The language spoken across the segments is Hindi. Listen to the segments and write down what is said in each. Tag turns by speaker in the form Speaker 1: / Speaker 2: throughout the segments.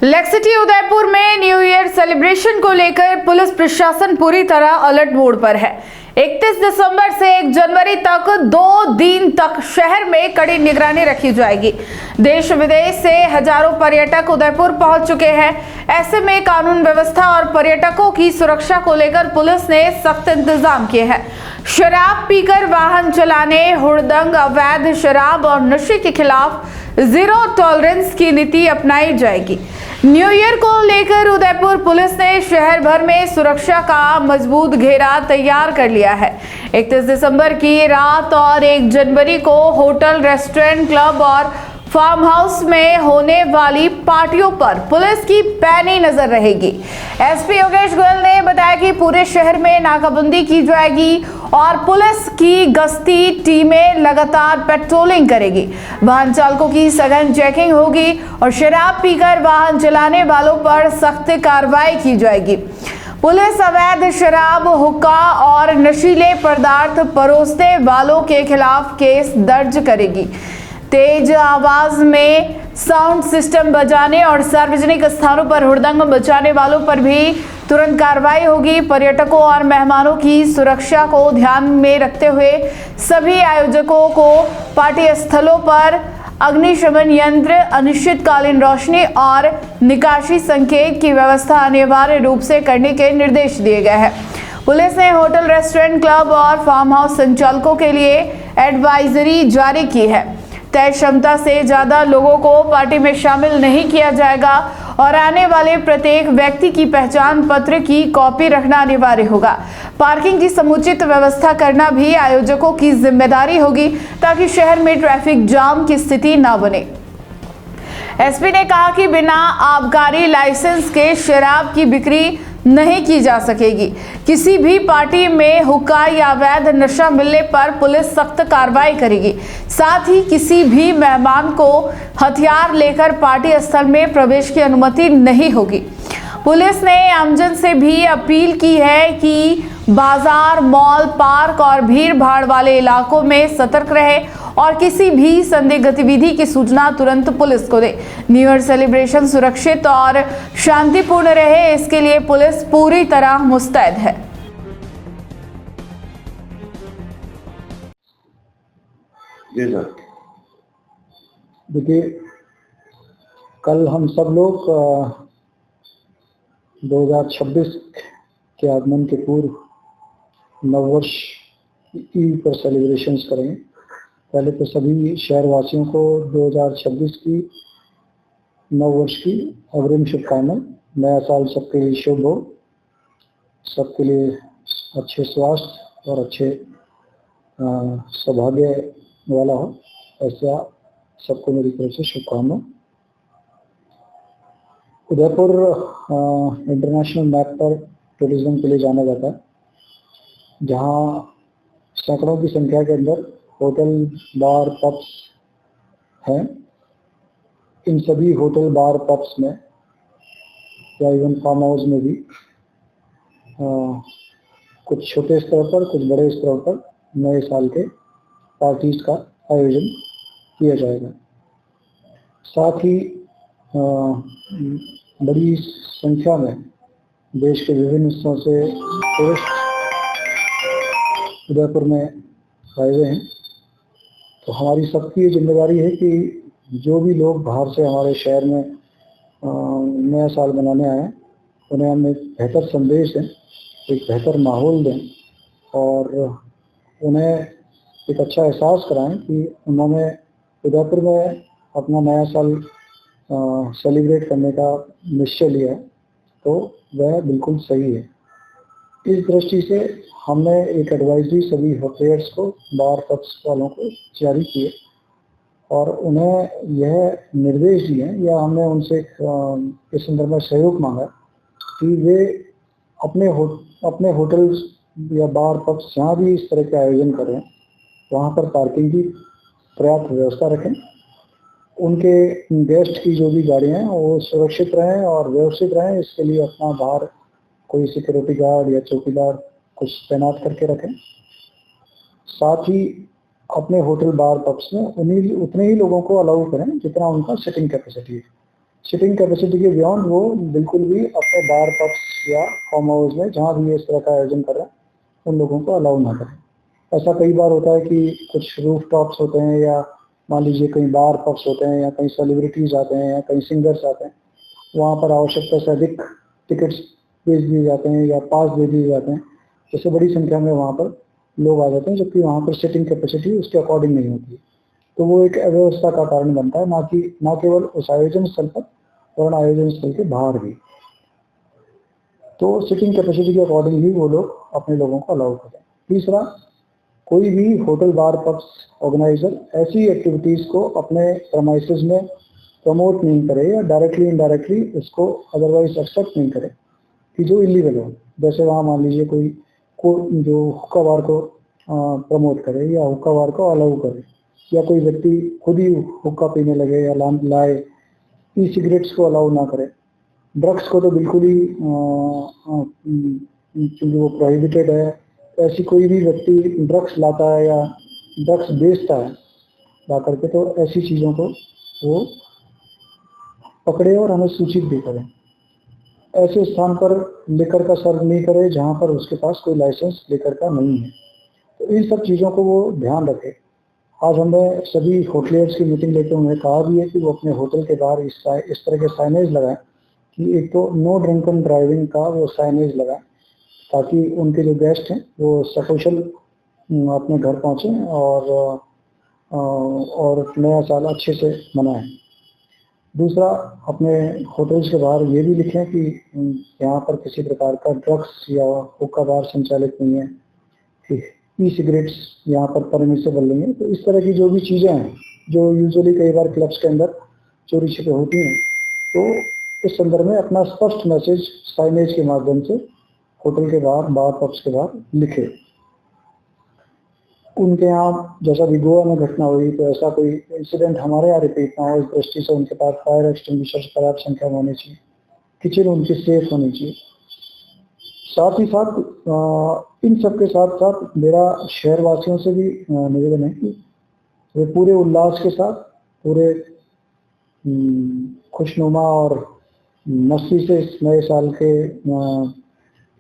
Speaker 1: लेक्सिटी उदयपुर में न्यू ईयर सेलिब्रेशन को लेकर पुलिस प्रशासन पूरी तरह अलर्ट मोड पर है। 31 दिसंबर से 1 जनवरी तक 2 दिन तक शहर में कड़ी निगरानी रखी जाएगी। देश विदेश से हजारों पर्यटक उदयपुर पहुंच चुके हैं। ऐसे में कानून व्यवस्था और पर्यटकों की सुरक्षा को लेकर पुलिस ने सख्त इंतजाम किए हैं। शराब पीकर वाहन चलाने, हुड़दंग, अवैध शराब और नशे के खिलाफ जीरो टॉलरेंस की नीति अपनाई जाएगी। न्यू ईयर को लेकर उदयपुर पुलिस ने शहर भर में सुरक्षा का मजबूत घेरा तैयार कर लिया है। 31 दिसंबर की रात और 1 जनवरी को होटल, रेस्टोरेंट, क्लब और फार्म हाउस में होने वाली पार्टियों पर पुलिस की पैनी नजर रहेगी। एसपी योगेश गोयल ने बताया कि पूरे शहर में नाकाबंदी की जाएगी और पुलिस की गश्ती टीमें लगातार पेट्रोलिंग करेगी। वाहन चालकों की सघन चेकिंग होगी और शराब पीकर वाहन चलाने वालों पर सख्त कार्रवाई की जाएगी। पुलिस अवैध शराब, हुक्का और नशीले पदार्थ परोसने वालों के खिलाफ केस दर्ज करेगी। तेज आवाज में साउंड सिस्टम बजाने और सार्वजनिक स्थानों पर हुड़दंग मचाने वालों पर भी तुरंत कार्रवाई होगी। पर्यटकों और मेहमानों की सुरक्षा को ध्यान में रखते हुए सभी आयोजकों को पार्टी स्थलों पर अग्निशमन यंत्र, अनिश्चितकालीन रोशनी और निकासी संकेत की व्यवस्था अनिवार्य रूप से करने के निर्देश दिए गए हैं। पुलिस ने होटल, रेस्टोरेंट, क्लब और फार्म हाउस संचालकों के लिए एडवाइजरी जारी की है। तय क्षमता से ज्यादा लोगों को पार्टी में शामिल नहीं किया जाएगा और आने वाले प्रत्येक व्यक्ति की पहचान पत्र की कॉपी रखना अनिवार्य होगा। पार्किंग की समुचित व्यवस्था करना भी आयोजकों की जिम्मेदारी होगी ताकि शहर में ट्रैफिक जाम की स्थिति न बने। एसपी ने कहा कि बिना आबकारी लाइसेंस के शराब की बिक्री नहीं की जा सकेगी। किसी भी पार्टी में हुक्का या अवैध नशा मिलने पर पुलिस सख्त कार्रवाई करेगी। साथ ही किसी भी मेहमान को हथियार लेकर पार्टी स्थल में प्रवेश की अनुमति नहीं होगी। पुलिस ने आमजन से भी अपील की है कि बाजार, मॉल, पार्क और भीड़ भाड़ वाले इलाकों में सतर्क रहे और किसी भी संदिग्ध गतिविधि की सूचना तुरंत पुलिस को दे। न्यू ईयर सेलिब्रेशन सुरक्षित और शांतिपूर्ण रहे, इसके लिए पुलिस पूरी तरह मुस्तैद है।
Speaker 2: जी सर।
Speaker 3: देखिए, कल हम सब लोग 2026 के आगमन के पूर्व नववर्ष ईद पर सेलिब्रेशंस करेंगे। पहले तो सभी शहरवासियों को 2026 की नववर्ष की अग्रिम शुभकामनाएं। नया साल सबके लिए शुभ हो, सबके लिए अच्छे स्वास्थ्य और अच्छे सौभाग्य वाला हो, ऐसा सबको मेरी तरफ से शुभकामनाएं। उदयपुर इंटरनेशनल मैप पर टूरिज्म के लिए जाना जाता है, जहां सैकड़ों की संख्या के अंदर होटल, बार, पब्स हैं। इन सभी होटल, बार, पब्स में या इवन फार्म हाउस में भी कुछ छोटे स्तर पर, कुछ बड़े स्तर पर नए साल के पार्टीज का आयोजन किया जाएगा। साथ ही बड़ी संख्या में देश के विभिन्न हिस्सों से टूरिस्ट उदयपुर में आए हुए हैं। तो हमारी सबकी ये जिम्मेदारी है कि जो भी लोग बाहर से हमारे शहर में नया साल मनाने आए हैं, उन्हें हम एक बेहतर संदेश दें, एक बेहतर माहौल दें और उन्हें एक अच्छा एहसास कराएं कि उन्होंने उदयपुर में अपना नया साल सेलिब्रेट करने का निश्चय लिया है, तो वह बिल्कुल सही है। इस दृष्टि से हमने एक एडवाइजरी सभी होटलियर्स को, बार, पब्स वालों को जारी की है और उन्हें यह निर्देश दिए हैं या हमने उनसे इस संदर्भ में सहयोग मांगा कि वे अपने होटल्स या बार, पब्स जहाँ भी इस तरह के आयोजन करें, वहाँ पर पार्किंग की पर्याप्त व्यवस्था रखें। उनके गेस्ट की जो भी गाड़ियाँ हैं वो सुरक्षित रहें और व्यवस्थित रहें, इसके लिए अपना बाहर कोई सिक्योरिटी गार्ड या चौकीदार कुछ तैनात करके रखें। साथ ही अपने होटल, बार, पब्स में उतने ही लोगों को अलाउ करें जितना उनका सिटिंग कैपेसिटी है। सिटिंग कैपेसिटी के बियॉन्ड वो बिल्कुल भी अपने बार पब्स या फार्म हाउस में जहाँ भी इस तरह का आयोजन कर रहे हैं उन लोगों को अलाउ ना करें। ऐसा कई बार होता है कि कुछ रूफ टॉप्स होते हैं या मान लीजिए कहीं बार पब्स होते हैं या कहीं सेलिब्रिटीज आते हैं या कहीं सिंगर्स आते हैं, वहाँ पर आवश्यकता से अधिक टिकट्स भेज दिए जाते हैं या पास दे दिए जाते हैं, जैसे बड़ी संख्या में वहाँ पर लोग आ जाते हैं, जबकि वहाँ पर सिटिंग कैपेसिटी उसके अकॉर्डिंग नहीं होती है। तो वो एक अव्यवस्था का कारण बनता है, ना केवल उस आयोजन स्थल पर और आयोजन स्थल के बाहर भी। तो सिटिंग कैपेसिटी के अकॉर्डिंग ही वो लोग अपने लोगों को अलाउ करें। तीसरा, कोई भी होटल बार पब्स ऑर्गेनाइजर ऐसी एक्टिविटीज को अपने प्रमाइसेस में प्रमोट नहीं करे या डायरेक्टली इनडायरेक्टली उसको अदरवाइज एक्सेप्ट नहीं करे कि जो इलीगल हो। जैसे वहाँ मान लीजिए कोई जो हुक्का बार को प्रमोट करे या हुक्का बार को अलाउ करे, या कोई व्यक्ति खुद ही हुक्का पीने लगे या लाए, ई सिगरेट्स को अलाउ ना करे। ड्रग्स को तो बिल्कुल ही क्योंकि वो प्रोहिबिटेड है, ऐसी कोई भी व्यक्ति ड्रग्स लाता है या ड्रग्स बेचता है ला करके, तो ऐसी चीज़ों को वो पकड़े और हमें सूचित भी करें। ऐसे स्थान पर लेकर का सर्व नहीं करे जहाँ पर उसके पास कोई लाइसेंस लेकर का नहीं है। तो इन सब चीज़ों को वो ध्यान रखे। आज हमने सभी होटलियर्स की मीटिंग लेकर उन्हें कहा भी है कि वो अपने होटल के बाहर इस तरह के साइनेज लगाएं कि एक तो नो ड्रंकन ड्राइविंग का वो साइनेज लगाएं, ताकि उनके जो गेस्ट हैं वो सकुशल अपने घर पहुँचें और नया साल अच्छे से मनाएं। दूसरा, अपने होटल्स के बाहर ये भी लिखें कि यहाँ पर किसी प्रकार का ड्रग्स या हुक्का बार संचालित नहीं है, ई सिगरेट्स यहाँ पर परमिसेबल नहीं है। तो इस तरह की जो भी चीज़ें हैं जो यूजुअली कई बार क्लब्स के अंदर चोरी छिपे होती हैं, तो इस संदर्भ में अपना स्पष्ट मैसेज साइनेज के माध्यम से होटल के बाहर, बार पब्स के बाहर लिखे। उनके यहाँ जैसा भी गोवा में घटना हुई, तो ऐसा कोई इंसिडेंट हमारे यहाँ रिपीट ना हो, इस दृष्टि से उनके पास फायर एक्सटिंग्विशर्स पर्याप्त संख्या में होनी चाहिए, किचन उनकी सेफ होनी चाहिए। साथ ही साथ इन सब के साथ साथ मेरा शहरवासियों से भी निवेदन है कि वे पूरे उल्लास के साथ, पूरे खुशनुमा और मस्ती से इस नए साल के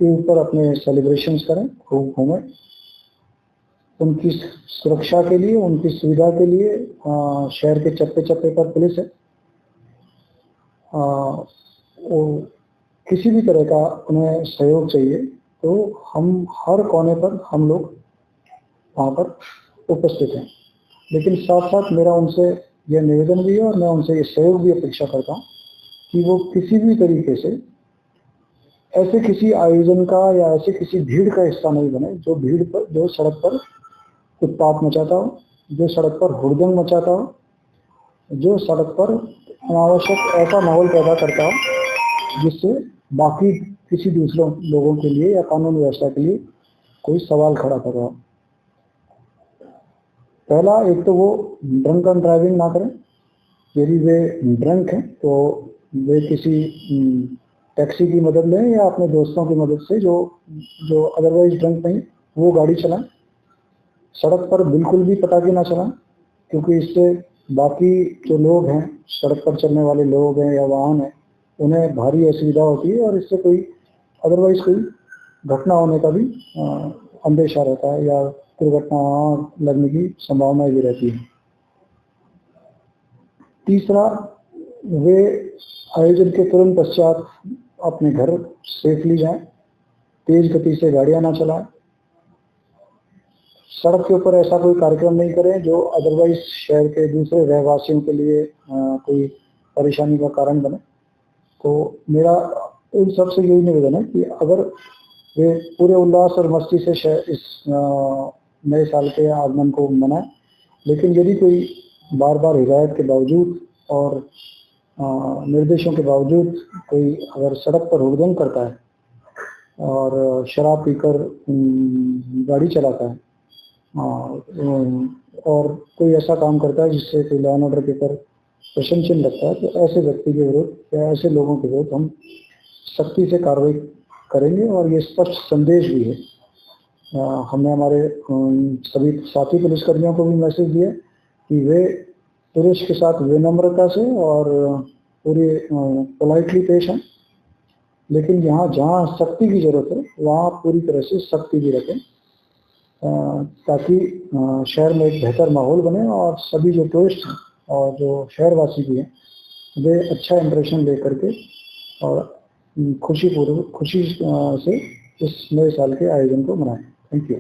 Speaker 3: ऊपर अपने सेलिब्रेशंस करें, खूब घूमें। उनकी सुरक्षा के लिए, उनकी सुविधा के लिए शहर के चप्पे चप्पे पर पुलिस है। किसी भी तरह का उन्हें सहयोग चाहिए तो हम हर कोने पर हम लोग वहाँ पर उपस्थित हैं। लेकिन साथ साथ मेरा उनसे यह निवेदन भी है और मैं उनसे ये सहयोग भी अपेक्षा करता हूँ कि वो किसी भी तरीके से ऐसे किसी आयोजन का या ऐसे किसी भीड़ का हिस्सा नहीं बने जो सड़क पर उत्पात मचाता हो, जो सड़क पर हुड़दंग मचाता हो, जो सड़क पर अनावश्यक ऐसा माहौल पैदा करता हो जिससे बाकी किसी दूसरे लोगों के लिए या कानून व्यवस्था के लिए कोई सवाल खड़ा कर रहा हो। पहला, एक तो वो ड्रंक एंड ड्राइविंग ना करें। यदि वे ड्रंक हैं तो वे किसी टैक्सी की मदद लें या अपने दोस्तों की मदद से जो अदरवाइज ड्रंक नहीं, वो गाड़ी चलाएं। सड़क पर बिल्कुल भी पटाखे ना चलाएं, क्योंकि इससे बाकी जो लोग हैं, सड़क पर चलने वाले लोग हैं या वाहन हैं, उन्हें भारी असुविधा होती है और इससे कोई अदरवाइज कोई घटना होने का भी अंदेशा रहता है या दुर्घटना लगने की संभावना भी रहती है। तीसरा, वे आयोजन के तुरंत पश्चात अपने घर सेफली जाएं, तेज गति से गाड़ियां ना चलाएं, सड़क के ऊपर ऐसा कोई कार्यक्रम नहीं करें जो अदरवाइज शहर के दूसरे रहवासियों के लिए कोई परेशानी का कारण बने। तो मेरा इन सबसे यही निवेदन है कि अगर वे पूरे उल्लास और मस्ती से इस नए साल के आगमन को मनाएं, लेकिन यदि कोई बार बार हिदायत के बावजूद और निर्देशों के बावजूद कोई अगर सड़क पर हुड़दंग करता है और शराब पीकर गाड़ी चलाता है और कोई ऐसा काम करता है जिससे कोई लॉ एंड ऑर्डर के ऊपर प्रश्न चिन्ह लगता है, तो ऐसे व्यक्ति के विरुद्ध या ऐसे लोगों के विरुद्ध हम सख्ती से कार्रवाई करेंगे। और ये स्पष्ट संदेश भी है। हमने हमारे सभी साथी पुलिसकर्मियों को भी मैसेज दिया कि वे पुलिस के साथ विनम्रता से और पूरे पोलाइटली पेश हैं, लेकिन यहाँ जहाँ सख्ती की ज़रूरत है वहाँ पूरी तरह से सख्ती भी रखें, ताकि शहर में एक बेहतर माहौल बने और सभी जो टूरिस्ट हैं और जो शहरवासी भी हैं वे अच्छा इंप्रेशन ले करके और खुशी से इस नए साल के आयोजन को मनाएं। Thank you.